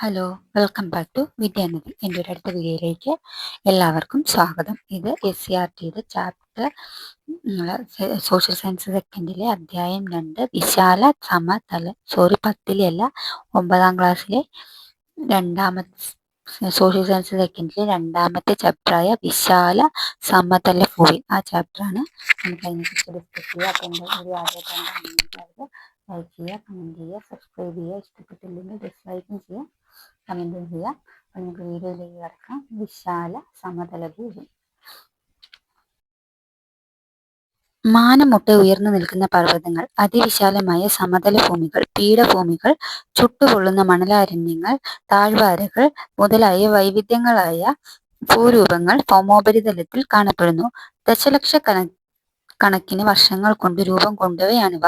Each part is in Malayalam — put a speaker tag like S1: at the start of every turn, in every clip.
S1: Hello, welcome back to Vidyanidhi. എൻ്റെ ഒരു അടുത്ത വീഡിയോയിലേക്ക് എല്ലാവർക്കും സ്വാഗതം. ഇത് SCRTയുടെ ചാപ്റ്റർ സോഷ്യൽ സയൻസ് സെക്കൻഡിലെ അധ്യായം 2 വിശാല സമതല 10ലെ അല്ല 9ാം ക്ലാസ്സിലെ സോഷ്യൽ സയൻസ് സെക്കൻഡിലെ രണ്ടാമത്തെ ചാപ്റ്ററായ വിശാല സമതല ഭൂമി. ആ ചാപ്റ്ററാണ് നമുക്ക് അതിനെക്കുറിച്ച് ഡിസ്കസ് ചെയ്യുക. അപ്പോൾ എൻ്റെ വീഡിയോ ആദ്യമായിട്ടാണ് ലൈക്ക് ചെയ്യുക, കമൻറ്റ് ചെയ്യുക, സബ്സ്ക്രൈബ് ചെയ്യുക. ഇഷ്ടപ്പെട്ടില്ലെങ്കിൽ ഡിസ്ലൈക്കും ചെയ്യുക, കമൻറ്റും ചെയ്യുക. അപ്പോൾ നമുക്ക് വീഡിയോയിലേക്ക് കിടക്കാം. വിശാല സമതല ഭൂമി. മാനമുട്ടെ ഉയർന്നു നിൽക്കുന്ന പർവ്വതങ്ങൾ, അതിവിശാലമായ സമതല ഭൂമികൾ, പീഠഭൂമികൾ, ചുട്ടുപൊള്ളുന്ന മണലാരണ്യങ്ങൾ, താഴ്വാരകൾ മുതലായ വൈവിധ്യങ്ങളായ ഭൂരൂപങ്ങൾ ഭൗമോപരിതലത്തിൽ കാണപ്പെടുന്നു. കണക്കിന് വർഷങ്ങൾ കൊണ്ട് രൂപം കൊണ്ടവയാണിവ.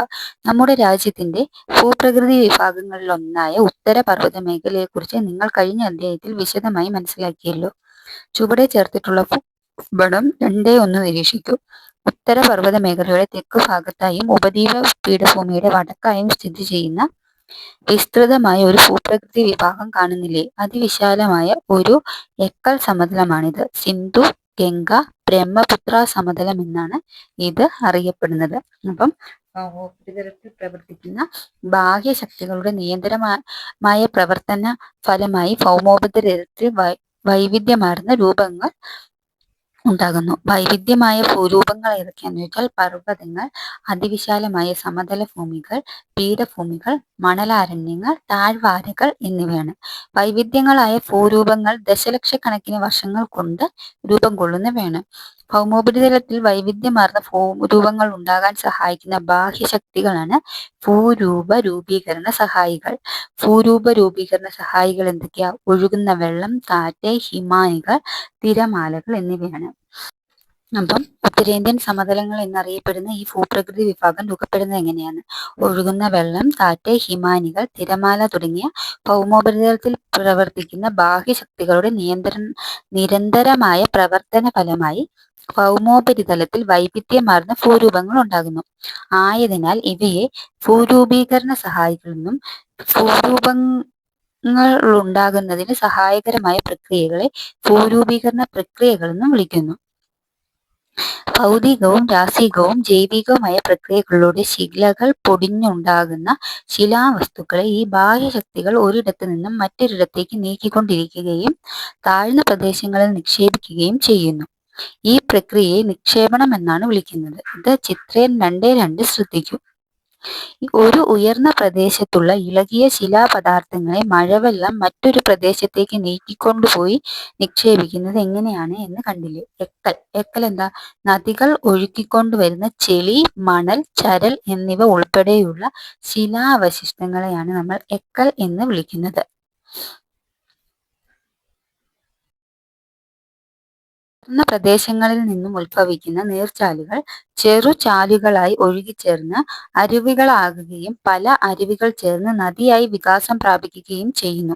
S1: നമ്മുടെ രാജ്യത്തിന്റെ ഭൂപ്രകൃതി വിഭാഗങ്ങളിലൊന്നായ ഉത്തര പർവ്വത മേഖലയെക്കുറിച്ച് നിങ്ങൾ കഴിഞ്ഞ അധ്യായത്തിൽ വിശദമായി മനസ്സിലാക്കിയല്ലോ. ചുവടെ ചേർത്തിട്ടുള്ള ഭൂപടം 2.1 നിരീക്ഷിക്കൂ. ഉത്തര പർവ്വത മേഖലയുടെ തെക്കു ഭാഗത്തായും ഉപദ്വീപ പീഠഭൂമിയുടെ വടക്കായും സ്ഥിതി ചെയ്യുന്ന വിസ്തൃതമായ ഒരു ഭൂപ്രകൃതി വിഭാഗം കാണുന്നില്ലേ? അതിവിശാലമായ ഒരു എക്കൽ സമതലമാണിത്. സിന്ധു ഗംഗ ബ്രഹ്മപുത്ര സമതലം എന്നാണ് ഇത് അറിയപ്പെടുന്നത്. അപ്പം ഉപരിതലത്തിൽ പ്രവർത്തിക്കുന്ന ബാഹ്യശക്തികളുടെ നിയന്ത്രണമായ പ്രവർത്തന ഫലമായി ഭൗമോപരിതലത്തിൽ വൈവിധ്യമാർന്ന രൂപങ്ങൾ ഉണ്ടാകുന്നു. വൈവിധ്യമായ ഭൂരൂപങ്ങൾ ഏതൊക്കെയാണെന്ന് വെച്ചാൽ പർവ്വതങ്ങൾ, അതിവിശാലമായ സമതല ഭൂമികൾ, പീഠഭൂമികൾ, മണലാരണ്യങ്ങൾ, താഴ്വാരകൾ എന്നിവയാണ്. വൈവിധ്യങ്ങളായ ഭൂരൂപങ്ങൾ ദശലക്ഷക്കണക്കിന് വർഷങ്ങൾ കൊണ്ട് രൂപം കൊള്ളുന്നവയാണ്. ഭൗമോപരിതലത്തിൽ വൈവിധ്യമാർന്ന ഭൂരൂപങ്ങൾ ഉണ്ടാകാൻ സഹായിക്കുന്ന ബാഹ്യശക്തികളാണ് ഭൂരൂപ രൂപീകരണ സഹായികൾ. ഭൂരൂപ രൂപീകരണ സഹായികൾ എന്തൊക്കെയാ? ഒഴുകുന്ന വെള്ളം, കാറ്റ്, ഹിമാനികൾ, തിരമാലകൾ എന്നിവയാണ്. അപ്പം ഉത്തരേന്ത്യൻ സമതലങ്ങൾ എന്നറിയപ്പെടുന്ന ഈ ഭൂപ്രകൃതി വിഭാഗം രൂപപ്പെടുന്നത് എങ്ങനെയാണ്? ഒഴുകുന്ന വെള്ളം, കാറ്റ്, ഹിമാനികൾ, തിരമാല തുടങ്ങിയ ഭൗമോപരിതലത്തിൽ പ്രവർത്തിക്കുന്ന ബാഹ്യശക്തികളുടെ നിരന്തരമായ പ്രവർത്തന ഫലമായി ഭൗമോപരിതലത്തിൽ വൈവിധ്യമാർന്ന ഭൂരൂപങ്ങൾ ഉണ്ടാകുന്നു. ആയതിനാൽ ഇവയെ ഭൂരൂപീകരണ സഹായികളെന്നും ഭൂരൂപങ്ങൾ ഉണ്ടാകുന്നതിന് സഹായകരമായ പ്രക്രിയകളെ ഭൂരൂപീകരണ പ്രക്രിയകളെന്നും വിളിക്കുന്നു. ഭൗതികവും രാസികവും ജൈവികവുമായ പ്രക്രിയകളിലൂടെ ശിലകൾ പൊടിഞ്ഞുണ്ടാകുന്ന ശിലാവസ്തുക്കളെ ഈ ബാഹ്യശക്തികൾ ഒരിടത്തു നിന്നും മറ്റൊരിടത്തേക്ക് നീക്കിക്കൊണ്ടിരിക്കുകയും താഴ്ന്ന പ്രദേശങ്ങളിൽ നിക്ഷേപിക്കുകയും ചെയ്യുന്നു. ഈ പ്രക്രിയയെ നിക്ഷേപണം എന്നാണ് വിളിക്കുന്നത്. ഇത് ചിത്രം 2.2 ശ്രദ്ധിക്കൂ. ഒരു ഉയർന്ന പ്രദേശത്തുള്ള ഇളകിയ ശിലാപദാർത്ഥങ്ങളെ മഴവെള്ളം മറ്റൊരു പ്രദേശത്തേക്ക് നീക്കിക്കൊണ്ടുപോയി നിക്ഷേപിക്കുന്നത് എങ്ങനെയാണ് എന്ന് കണ്ടില്ലേ? എക്കൽ എന്താ? നദികൾ ഒഴുക്കിക്കൊണ്ടുവരുന്ന ചെളി, മണൽ, ചരൽ എന്നിവ ഉൾപ്പെടെയുള്ള ശിലാവശിഷ്ടങ്ങളെയാണ് നമ്മൾ എക്കൽ എന്ന് വിളിക്കുന്നത്. ഉയർന്ന പ്രദേശങ്ങളിൽ നിന്നും ഉത്ഭവിക്കുന്ന നീർച്ചാലുകൾ ചെറുചാലുകളായി ഒഴുകിച്ചേർന്ന് അരുവികളാകുകയും പല അരുവികൾ ചേർന്ന് നദിയായി വികാസം പ്രാപിക്കുകയും ചെയ്യുന്നു.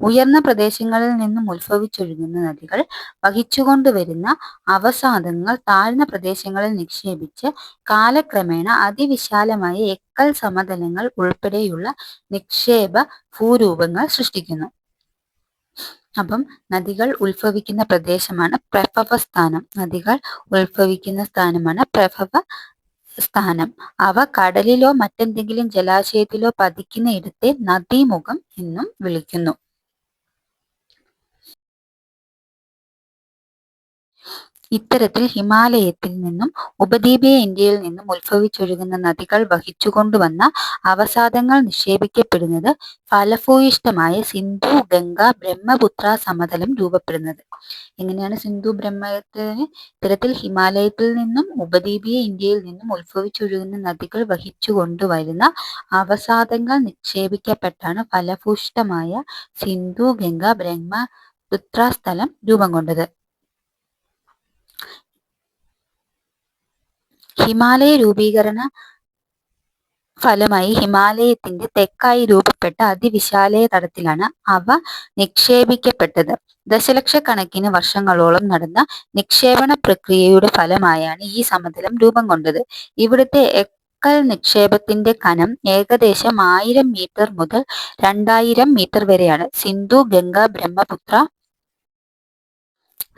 S1: ഉയർന്ന പ്രദേശങ്ങളിൽ നിന്നും ഉത്ഭവിച്ചൊഴുകുന്ന നദികൾ വഹിച്ചുകൊണ്ടുവരുന്ന അവസാദങ്ങൾ താഴ്ന്ന പ്രദേശങ്ങളിൽ നിക്ഷേപിച്ച് കാലക്രമേണ അതിവിശാലമായ എക്കൽ സമതലങ്ങൾ ഉൾപ്പെടെയുള്ള നിക്ഷേപ ഭൂരൂപങ്ങൾ സൃഷ്ടിക്കുന്നു. അപ്പം നദികൾ ഉത്ഭവിക്കുന്ന പ്രദേശമാണ് പ്രഭവ സ്ഥാനം. നദികൾ ഉത്ഭവിക്കുന്ന സ്ഥാനമാണ് പ്രഭവ സ്ഥാനം. അവ കടലിലോ മറ്റെന്തെങ്കിലും ജലാശയത്തിലോ പതിക്കുന്ന ഇടത്തെ നദീമുഖം എന്നും വിളിക്കുന്നു. ഇത്തരത്തിൽ ഹിമാലയത്തിൽ നിന്നും ഉപദ്വീപീയ ഇന്ത്യയിൽ നിന്നും ഉത്ഭവിച്ചൊഴുകുന്ന നദികൾ വഹിച്ചുകൊണ്ടുവന്ന അവസാദങ്ങൾ നിക്ഷേപിക്കപ്പെടുന്നത് ഫലഭൂയിഷ്ഠമായ സിന്ധു ഗംഗ ബ്രഹ്മപുത്ര സമതലം രൂപപ്പെടുന്നത്. എങ്ങനെയാണ് സിന്ധു ബ്രഹ്മത്തിന്? ഇത്തരത്തിൽ ഹിമാലയത്തിൽ നിന്നും ഉപദ്വീപീയ ഇന്ത്യയിൽ നിന്നും ഉത്ഭവിച്ചൊഴുകുന്ന നദികൾ വഹിച്ചുകൊണ്ടുവരുന്ന അവസാദങ്ങൾ നിക്ഷേപിക്കപ്പെട്ടാണ് ഫലഭൂയിഷ്ഠമായ സിന്ധു ഗംഗ ബ്രഹ്മപുത്ര സ്ഥലം രൂപം കൊണ്ടത്. ഹിമാലയ രൂപീകരണ ഫലമായി ഹിമാലയത്തിന്റെ തെക്കായി രൂപപ്പെട്ട അതിവിശാലയ തടത്തിലാണ് അവ നിക്ഷേപിക്കപ്പെട്ടത്. ദശലക്ഷക്കണക്കിന് വർഷങ്ങളോളം നടന്ന നിക്ഷേപണ പ്രക്രിയയുടെ ഫലമായാണ് ഈ സമതലം രൂപം കൊണ്ടത്. ഇവിടുത്തെ കക്കൽ നിക്ഷേപത്തിന്റെ കനം ഏകദേശം 1000 മീറ്റർ മുതൽ 2000 മീറ്റർ വരെയാണ്. സിന്ധു, ഗംഗ, ബ്രഹ്മപുത്ര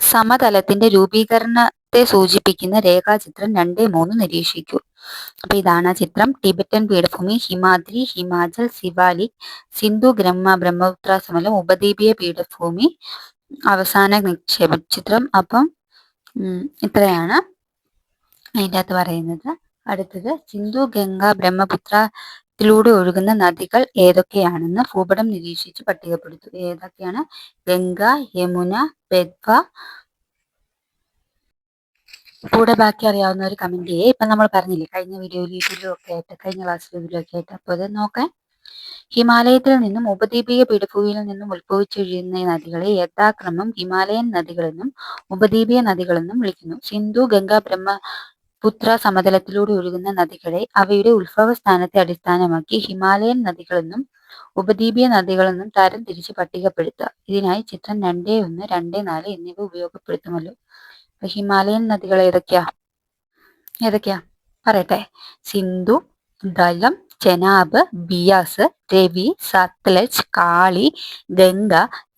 S1: സമതലത്തിന്റെ രൂപീകരണത്തെ സൂചിപ്പിക്കുന്ന രേഖാചിത്രം 2.3 നിരീക്ഷിക്കൂ. അപ്പൊ ഇതാണ് ആ ചിത്രം. ടിബറ്റൻ പീഠഭൂമി, ഹിമാദ്രി, ഹിമാചൽ, സിവാലിക്, സിന്ധു, ബ്രഹ്മപുത്ര സമതലം, ഉപദ്വീപീയ പീഠഭൂമി, അവസാന നിക്ഷേപ ചിത്രം. അപ്പം ഇത്രയാണ് അതിൻ്റെ അകത്ത് പറയുന്നത്. അടുത്തത് സിന്ധു, ഗംഗ, ബ്രഹ്മപുത്രത്തിലൂടെ ഒഴുകുന്ന നദികൾ ഏതൊക്കെയാണെന്ന് ഭൂപടം നിരീക്ഷിച്ച് പട്ടികപ്പെടുത്തു. ഏതൊക്കെയാണ്? ഗംഗ, യമുന, ബെദ്വ. കൂടെ ബാക്കി അറിയാവുന്നവർ കമന്റ് ചെയ്യേ. ഇപ്പം നമ്മൾ പറഞ്ഞില്ലേ കഴിഞ്ഞ വീഡിയോയിൽ ഇതിലും ഒക്കെ ആയിട്ട്, കഴിഞ്ഞ ക്ലാസ്സിൽ ഇതിലൊക്കെ ആയിട്ട്. അപ്പോൾ അത് നോക്കാൻ. ഹിമാലയത്തിൽ നിന്നും ഉപദ്വീപീയ പീഠഭൂമിയിൽ നിന്നും ഉത്ഭവിച്ചൊഴുകുന്ന ഈ നദികളെ യഥാക്രമം ഹിമാലയൻ നദികളെന്നും ഉപദ്വീപീയ നദികളെന്നും വിളിക്കുന്നു. സിന്ധു, ഗംഗ, ബ്രഹ്മപുത്ര സമതലത്തിലൂടെ ഒഴുകുന്ന നദികളെ അവയുടെ ഉത്ഭവസ്ഥാനത്തെ അടിസ്ഥാനമാക്കി ഹിമാലയൻ നദികളെന്നും ഉപദ്വീപീയ നദികളെന്നും തരം തിരിച്ച് പട്ടികപ്പെടുത്തുക. ഇതിനായി ചിത്രം 2.1, 2.4 എന്നിവ ഉപയോഗപ്പെടുത്തുമല്ലോ. അപ്പൊ ഹിമാലയൻ നദികൾ ഏതൊക്കെയാ പറയട്ടെ. സിന്ധു, ദലം, ചെനാബ്, ബിയാസ്, രവി, സത്ലജ്, കാളി, ഗംഗ,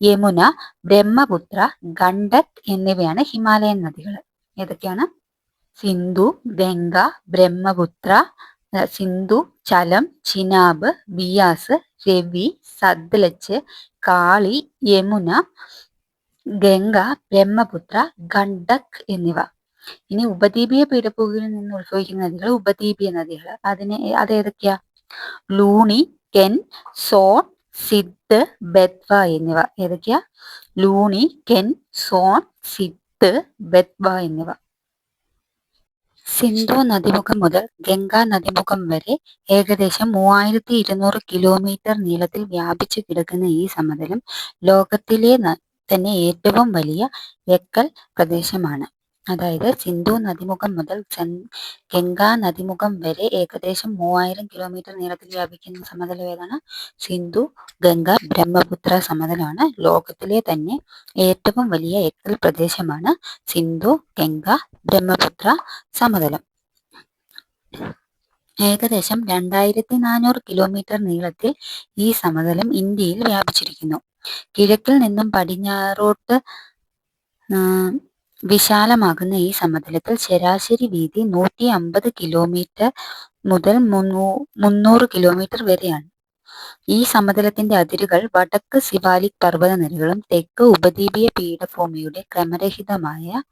S1: യമുന, ബ്രഹ്മപുത്ര, ഗണ്ഡക് എന്നിവയാണ് ഹിമാലയൻ നദികൾ. ഏതൊക്കെയാണ്? സിന്ധു, ഗംഗ, ബ്രഹ്മപുത്ര, സിന്ധു, ചലം, ചിനാബ്, ബിയാസ്, രവി, സത്ലജ്, കാളി, യമുന, ഗംഗ, ബ്രഹ്മപുത്ര, ഗണ്ഡക് എന്നിവ. ഇനി ഉപദ്വീപീയ പീഠഭൂമിയിൽ നിന്ന് ഉത്ഭവിക്കുന്ന നദികൾ ഉപദ്വീപീയ നദികൾ. അതേതൊക്കെയാ? ലൂണി, കെൻ, സോൺ, സിദ്ധ്, ബെത്വ എന്നിവ. ഏതൊക്കെയാ? ലൂണി, കെൻ, സോൺ, സിദ്ധ്, ബെത്വ എന്നിവ. സിന്ധു നദിമുഖം മുതൽ ഗംഗാ നദിമുഖം വരെ ഏകദേശം 3200 കിലോമീറ്റർ നീളത്തിൽ വ്യാപിച്ചു കിടക്കുന്ന ഈ സമതലം ലോകത്തിലെ തന്നെ ഏറ്റവും വലിയ എക്കൽ പ്രദേശമാണ്. അതായത് സിന്ധു നദിമുഖം മുതൽ ഗംഗാ നദിമുഖം വരെ ഏകദേശം 3000 കിലോമീറ്റർ നീളത്തിൽ വ്യാപിക്കുന്ന സമതലം ഏതാണ്? സിന്ധു, ഗംഗ, ബ്രഹ്മപുത്ര സമതലമാണ്. ലോകത്തിലെ തന്നെ ഏറ്റവും വലിയ എക്കൽ പ്രദേശമാണ് സിന്ധു, ഗംഗ, ബ്രഹ്മപുത്ര സമതലം. ഏകദേശം 2400 കിലോമീറ്റർ നീളത്തിൽ ഈ സമതലം ഇന്ത്യയിൽ വ്യാപിച്ചിരിക്കുന്നു. കിഴക്കിൽ നിന്നും പടിഞ്ഞാറോട്ട് വിശാലമാകുന്ന ഈ സമതലത്തിൽ ശരാശരി വീതി 150 കിലോമീറ്റർ മുതൽ 300 കിലോമീറ്റർ വരെയാണ്. ഈ സമതലത്തിന്റെ അതിരുകൾ വടക്ക് സിവാലിക് പർവ്വതനിരകളും തെക്ക് ഉപദ്വീപീയ പീഠഭൂമിയുടെ ക്രമരഹിതമായ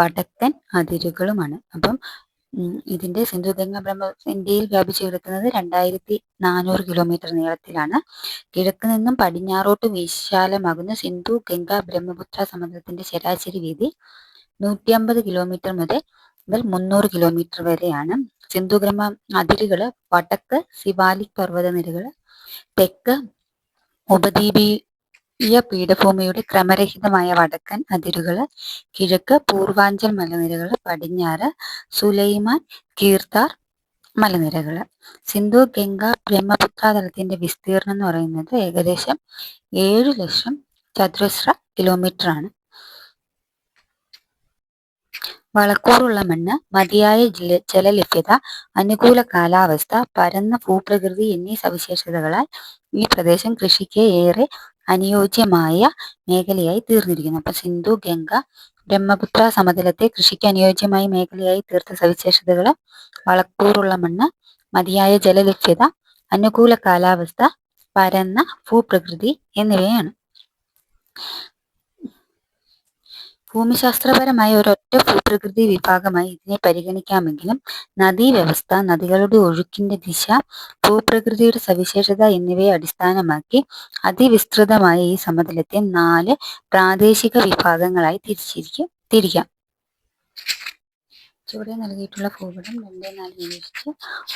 S1: വടക്കൻ അതിരുകളുമാണ്. അപ്പം ഇതിന്റെ സിന്ധു, ഗംഗ, ഇന്ത്യയിൽ വ്യാപിച്ചു കിടക്കുന്നത് 2400 കിലോമീറ്റർ നീളത്തിലാണ്. കിഴക്ക് നിന്നും പടിഞ്ഞാറോട്ട് വിശാലമാകുന്ന സിന്ധു, ഗംഗ, ബ്രഹ്മപുത്ര സമതലത്തിന്റെ ശരാശരി വീതി 150 കിലോമീറ്റർ മുതൽ 300 കിലോമീറ്റർ വരെയാണ്. സിന്ധു ബ്രഹ്മ അതിരുകള് വടക്ക് സിവാലിക് പർവ്വതനിരകള്, തെക്ക് ഉപദ്വീപീയ പീഠഭൂമിയുടെ ക്രമരഹിതമായ വടക്കൻ അതിരുകള്, കിഴക്ക് പൂർവാഞ്ചൽ മലനിരകള്, പടിഞ്ഞാറ് സുലൈമാൻ കീർത്താർ മലനിരകള്. സിന്ധു, ഗംഗ, ബ്രഹ്മപുത്ര തലത്തിന്റെ വിസ്തീർണം എന്ന് പറയുന്നത് ഏകദേശം 7 ലക്ഷം ചതുരശ്ര കിലോമീറ്റർ ആണ്. വളക്കൂറുള്ള മണ്ണ്, മതിയായ ജലലഭ്യത, അനുകൂല കാലാവസ്ഥ, പരന്ന ഭൂപ്രകൃതി എന്നീ സവിശേഷതകളാൽ ഈ പ്രദേശം കൃഷിക്ക് ഏറെ അനുയോജ്യമായ മേഖലയായി തീർന്നിരിക്കുന്നു. അപ്പൊ സിന്ധു, ഗംഗ, ബ്രഹ്മപുത്ര സമതലത്തെ കൃഷിക്ക് അനുയോജ്യമായ മേഖലയായി തീർത്ത സവിശേഷതകൾ വളക്കൂറുള്ള മണ്ണ്, മതിയായ ജലലഭ്യത, അനുകൂല കാലാവസ്ഥ, പരന്ന ഭൂപ്രകൃതി എന്നിവയാണ്. ഭൂമിശാസ്ത്രപരമായ ഒരൊറ്റ ഭൂപ്രകൃതി വിഭാഗമായി ഇതിനെ പരിഗണിക്കാമെങ്കിലും നദീവ്യവസ്ഥ, നദികളുടെ ഒഴുക്കിന്റെ ദിശ, ഭൂപ്രകൃതിയുടെ സവിശേഷത എന്നിവയെ അടിസ്ഥാനമാക്കി അതിവിസ്തൃതമായ ഈ സമതലത്തെ 4 പ്രാദേശിക വിഭാഗങ്ങളായി തിരിക്കാം. ചുവടെ നൽകിയിട്ടുള്ള ഭൂപടം 2.4 നിരീക്ഷിച്ച്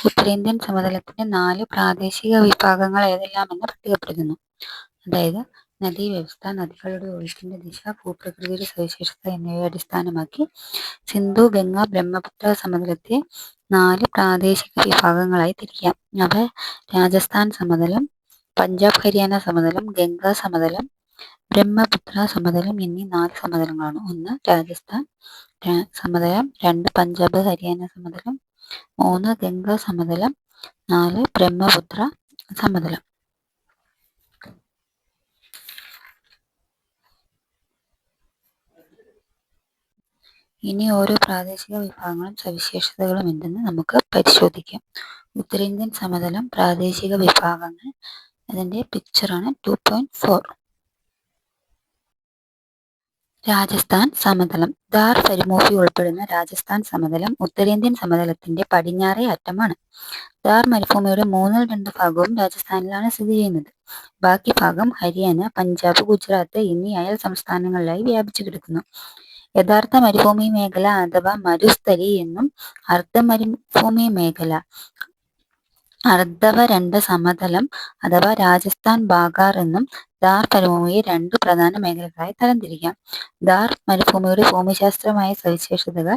S1: ഉത്തരേന്ത്യൻ സമതലത്തിന്റെ 4 പ്രാദേശിക വിഭാഗങ്ങൾ ഏതെല്ലാമെന്ന് പട്ടികപ്പെടുത്തുന്നു. അതായത് നദീവ്യവസ്ഥ, നദികളുടെ ഒഴുക്കിന്റെ ദിശ, ഭൂപ്രകൃതിയുടെ സവിശേഷത എന്നിവയെ അടിസ്ഥാനമാക്കി സിന്ധു, ഗംഗ, ബ്രഹ്മപുത്ര സമതലത്തെ 4 പ്രാദേശിക വിഭാഗങ്ങളായി തിരിക്കാം. അവ രാജസ്ഥാൻ സമതലം, പഞ്ചാബ് ഹരിയാന സമതലം, ഗംഗാ സമതലം, ബ്രഹ്മപുത്ര സമതലം എന്നീ 4 സമതലങ്ങളാണ്. 1 രാജസ്ഥാൻ സമതലം, 2 പഞ്ചാബ് ഹരിയാന സമതലം, 3 ഗംഗാ സമതലം, 4 ബ്രഹ്മപുത്ര സമതലം. ഇനി ഓരോ പ്രാദേശിക വിഭാഗങ്ങളും സവിശേഷതകളും എന്തെന്ന് നമുക്ക് പരിശോധിക്കാം. ഉത്തരേന്ത്യൻ സമതലം പ്രാദേശിക വിഭാഗങ്ങൾ, അതിൻ്റെ പിക്ചറാണ് 2.4. രാജസ്ഥാൻ സമതലം. ഥാർ മരുഭൂമി ഉൾപ്പെടുന്ന രാജസ്ഥാൻ സമതലം ഉത്തരേന്ത്യൻ സമതലത്തിന്റെ പടിഞ്ഞാറേ അറ്റമാണ്. ഥാർ മരുഭൂമിയുടെ 2/3 ഭാഗവും രാജസ്ഥാനിലാണ് സ്ഥിതി ചെയ്യുന്നത്. ബാക്കി ഭാഗം ഹരിയാന, പഞ്ചാബ്, ഗുജറാത്ത് എന്നീ അയൽ സംസ്ഥാനങ്ങളിലായി വ്യാപിച്ചു കിടക്കുന്നു. യഥാർത്ഥ മരുഭൂമി മേഖല അഥവാ മരുസ്ഥലി എന്നും അർദ്ധ മരുഭൂമി മേഖല, അർദ്ധവരണ്ട സമതലം അഥവാ രാജസ്ഥാൻ ബാഗാർ എന്നും ഥാർ മരുഭൂമിയെ 2 പ്രധാന മേഖലകളായി തരംതിരിക്കാം. ഥാർ മരുഭൂമിയുടെ ഭൂമിശാസ്ത്രമായ സവിശേഷതകൾ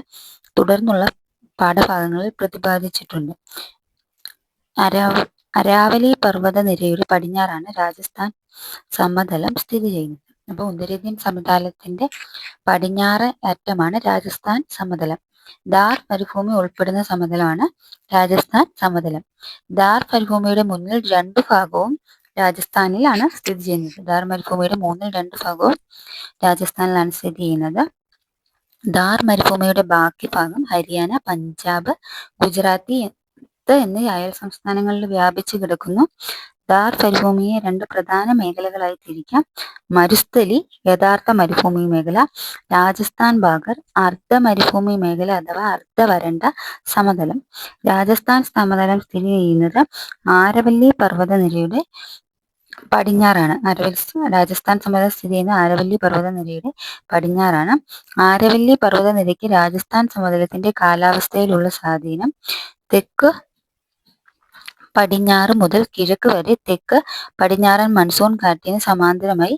S1: തുടർന്നുള്ള പാഠഭാഗങ്ങളിൽ പ്രതിപാദിച്ചിട്ടുണ്ട്. അരാവലി പർവ്വത നിരയുടെ പടിഞ്ഞാറാണ് രാജസ്ഥാൻ സമതലം സ്ഥിതി ചെയ്യുന്നത്. അപ്പോൾ ഉത്തരേന്ത്യൻ സമതലത്തിന്റെ പടിഞ്ഞാറ് അറ്റമാണ് രാജസ്ഥാൻ സമതലം. ഥാർ മരുഭൂമി ഉൾപ്പെടുന്ന സമതലമാണ് രാജസ്ഥാൻ സമതലം. ഥാർ മരുഭൂമിയുടെ 2/3 ഭാഗവും രാജസ്ഥാനിലാണ് സ്ഥിതി ചെയ്യുന്നത്. ഥാർ മരുഭൂമിയുടെ 2/3 ഭാഗവും രാജസ്ഥാനിലാണ് സ്ഥിതി ചെയ്യുന്നത്. ഥാർ മരുഭൂമിയുടെ ബാക്കി ഭാഗം ഹരിയാന, പഞ്ചാബ്, ഗുജറാത്ത് എന്നീ അയൽ സംസ്ഥാനങ്ങളിൽ വ്യാപിച്ചു കിടക്കുന്നു. ഥാർ മരുഭൂമിയെ 2 പ്രധാന മേഖലകളായി തിരിക്കാം. മരുസ്ഥലി, യഥാർത്ഥ മരുഭൂമി മേഖല, രാജസ്ഥാൻ ബാഗർ, അർദ്ധ മരുഭൂമി മേഖല അഥവാ അർദ്ധവരണ്ട സമതലം. രാജസ്ഥാൻ സമതലം സ്ഥിതി ചെയ്യുന്നത് ആരവല്ലി പർവ്വത നിരയുടെ പടിഞ്ഞാറാണ്. രാജസ്ഥാൻ സമതലം സ്ഥിതി ചെയ്യുന്ന ആരവല്ലി പർവ്വത നിരയുടെ പടിഞ്ഞാറാണ്. ആരവല്ലി പർവ്വത നിരയ്ക്ക് രാജസ്ഥാൻ സമതലത്തിന്റെ കാലാവസ്ഥയിലുള്ള സ്വാധീനം തെക്ക് പടിഞ്ഞാറ് മുതൽ കിഴക്ക് വരെ തെക്ക് പടിഞ്ഞാറൻ മൺസൂൺ കാറ്റിന് സമാന്തരമായി